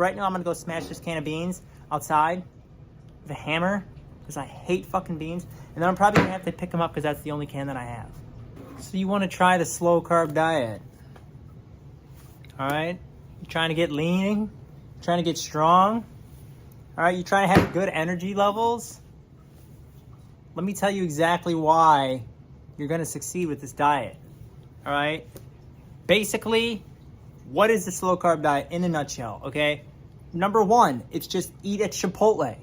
Right now, I'm gonna go smash this can of beans outside with a hammer because I hate fucking beans. And then I'm probably gonna have to pick them up because that's the only can that I have. So you wanna try the slow carb diet. All right? You're trying to get lean, trying to get strong. All right, you're trying to have good energy levels. Let me tell you exactly why you're gonna succeed with this diet. All right? Basically, what is the slow carb diet in a nutshell, okay? Number one, it's just eat at Chipotle,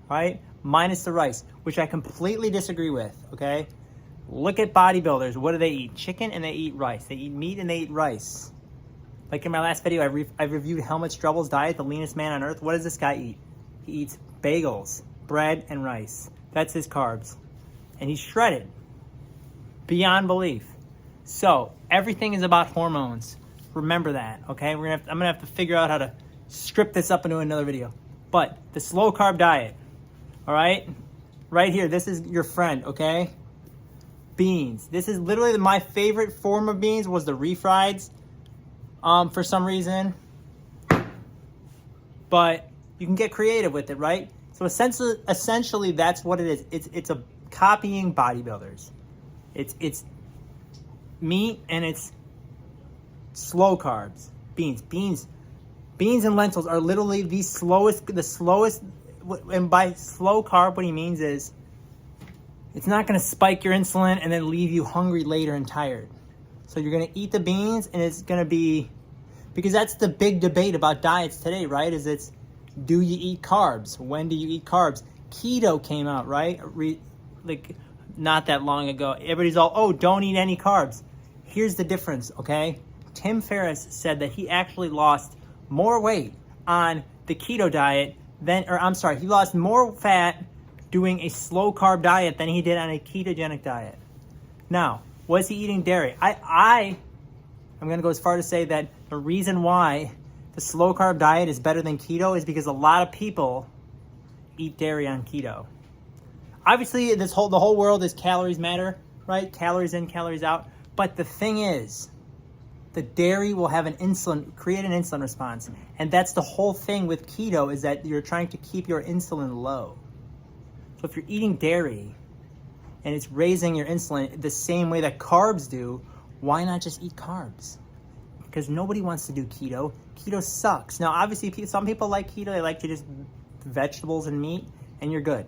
right? Minus the rice, which I completely disagree with, okay? Look at bodybuilders. What do they eat? Chicken and they eat rice. They eat meat and they eat rice. Like in my last video, I reviewed Helmut Strubel's diet, the leanest man on earth. What does this guy eat? He eats bagels, bread, and rice. That's his carbs. And he's shredded beyond belief. So everything is about hormones. Remember that, okay? I'm gonna have to figure out how to strip this up into another video. But the slow carb diet, all right? Right here, this is your friend, okay? Beans. This is literally my favorite form of beans was the refrieds, for some reason. But you can get creative with it, right? So essentially that's what it is. It's a copying bodybuilders. It's meat and it's slow carbs. Beans and lentils are literally the slowest, and by slow carb, what he means is it's not gonna spike your insulin and then leave you hungry later and tired. So you're gonna eat the beans and it's gonna be, because that's the big debate about diets today, right? Do you eat carbs? When do you eat carbs? Keto came out, right? Like not that long ago. Everybody's all, oh, don't eat any carbs. Here's the difference, okay? Tim Ferris said that he actually lost more weight on the keto diet he lost more fat doing a slow carb diet than he did on a ketogenic diet. Now, was he eating dairy? I'm gonna go as far to say that the reason why the slow carb diet is better than keto is because a lot of people eat dairy on keto. Obviously, the whole world is calories matter, right? Calories in, calories out. But the thing is, the dairy will have create an insulin response. And that's the whole thing with keto, is that you're trying to keep your insulin low. So if you're eating dairy and it's raising your insulin the same way that carbs do, why not just eat carbs? Because nobody wants to do keto. Keto sucks. Now, obviously, some people like keto. They like to just vegetables and meat, and you're good.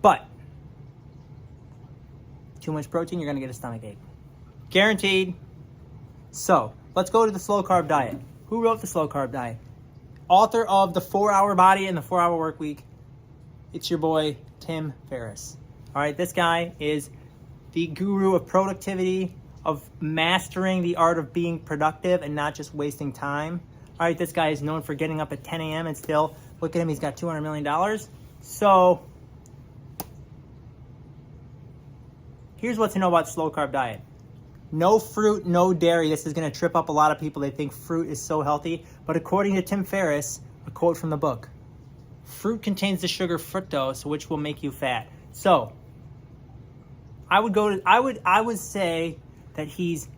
But too much protein, you're going to get a stomach ache. Guaranteed. So let's go to the slow carb diet. Who wrote the slow carb diet? Author of the 4-Hour Body and the 4-Hour Work Week. It's your boy, Tim Ferris. All right, this guy is the guru of productivity, of mastering the art of being productive and not just wasting time. All right, this guy is known for getting up at 10 a.m. and still, look at him, he's got $200 million. So here's what to know about slow carb diet. No fruit, no dairy. This is going to trip up a lot of people. They think fruit is so healthy. But according to Tim Ferris, a quote from the book, fruit contains the sugar fructose, which will make you fat. So I would say that he's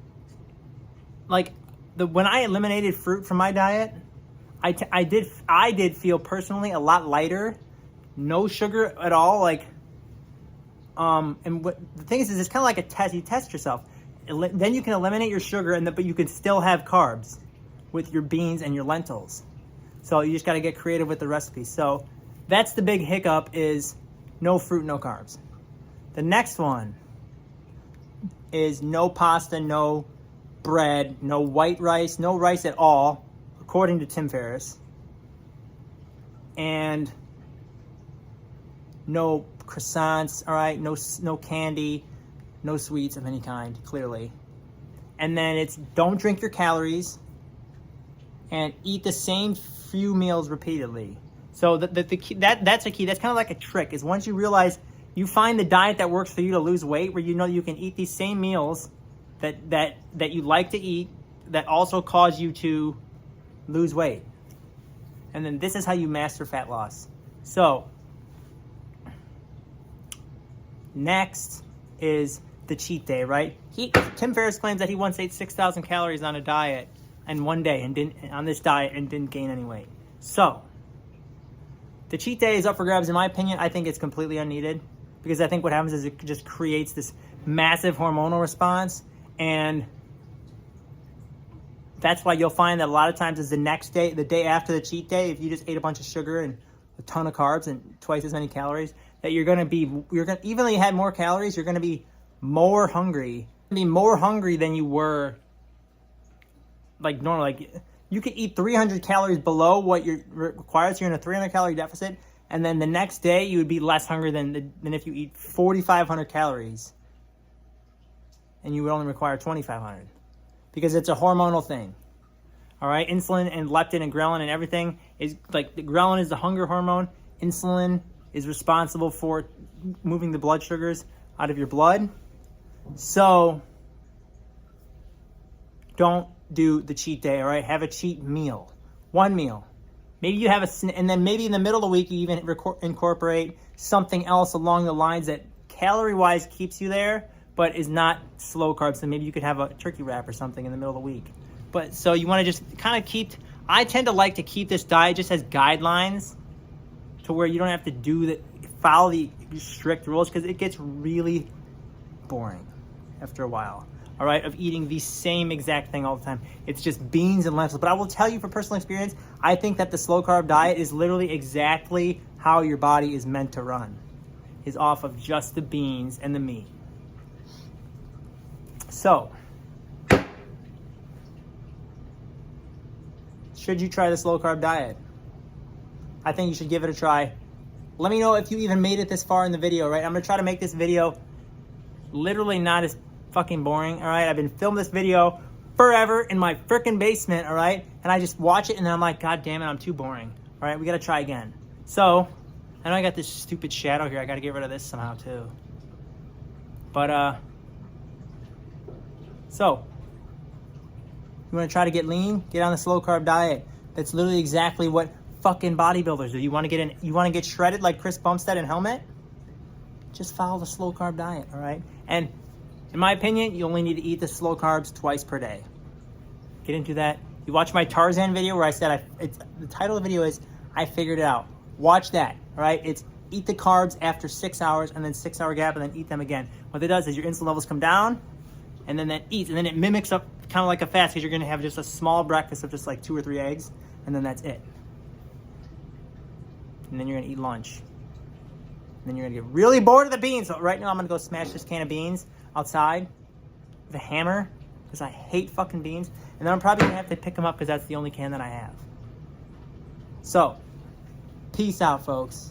like when I eliminated fruit from my diet, I did feel personally a lot lighter, no sugar at all. Like, and what the thing is it's kind of like a test. You test yourself. Then you can eliminate your sugar, but you can still have carbs with your beans and your lentils. So you just got to get creative with the recipe. So that's the big hiccup, is no fruit, no carbs. The next one is no pasta, no bread, no white rice, no rice at all, according to Tim Ferris. And no croissants, all right? No candy. No sweets of any kind, clearly. And then it's don't drink your calories and eat the same few meals repeatedly. So the key, that's a key. That's kind of like a trick, is once you realize you find the diet that works for you to lose weight, where you know you can eat these same meals that you like to eat that also cause you to lose weight. And then this is how you master fat loss. So next is the cheat day, right? Tim Ferriss claims that he once ate 6,000 calories on a diet and one day and didn't gain any weight. So, the cheat day is up for grabs. In my opinion, I think it's completely unneeded, because I think what happens is it just creates this massive hormonal response, and that's why you'll find that a lot of times is the next day, the day after the cheat day, if you just ate a bunch of sugar and a ton of carbs and twice as many calories, that even though you had more calories, you're gonna be more hungry. Be more hungry than you were like normal. Like, you could eat 300 calories below what you're required, so you're in a 300 calorie deficit, and then the next day you would be less hungry than if you eat 4,500 calories, and you would only require 2,500, because it's a hormonal thing. All right, insulin and leptin and ghrelin and everything is like, the ghrelin is the hunger hormone. Insulin is responsible for moving the blood sugars out of your blood. So don't do the cheat day, all right? Have a cheat meal, one meal. Maybe you have and then maybe in the middle of the week you even incorporate something else along the lines that calorie-wise keeps you there, but is not slow carbs. So maybe you could have a turkey wrap or something in the middle of the week. But so you want to just kind of I tend to like to keep this diet just as guidelines, to where you don't have to follow the strict rules, because it gets really boring after a while, all right, of eating the same exact thing all the time. It's just beans and lentils. But I will tell you from personal experience, I think that the slow carb diet is literally exactly how your body is meant to run, is off of just the beans and the meat. So, should you try the slow carb diet? I think you should give it a try. Let me know if you even made it this far in the video, right? I'm gonna try to make this video literally not as fucking boring, all right? I've been filming this video forever in my freaking basement, all right? And I just watch it and then I'm like, God damn it, I'm too boring. All right, we gotta try again. So, I know I got this stupid shadow here. I gotta get rid of this somehow too. But, so, you wanna try to get lean? Get on the slow carb diet. That's literally exactly what fucking bodybuilders do. You wanna get shredded like Chris Bumstead and Helmet? Just follow the slow carb diet, all right? And in my opinion, you only need to eat the slow carbs twice per day. Get into that. You watch my Tarzan video where I said, the title of the video is, I figured it out. Watch that, all right? It's eat the carbs after 6 hours and then 6 hour gap and then eat them again. What it does is your insulin levels come down and then that eats, and then it mimics up kind of like a fast, because you're gonna have just a small breakfast of just like 2 or 3 eggs, and then that's it. And then you're gonna eat lunch. And then you're gonna get really bored of the beans. So right now I'm gonna go smash this can of beans outside with a hammer, because I hate fucking beans. And then I'm probably gonna have to pick them up, because that's the only can that I have. So, peace out, folks.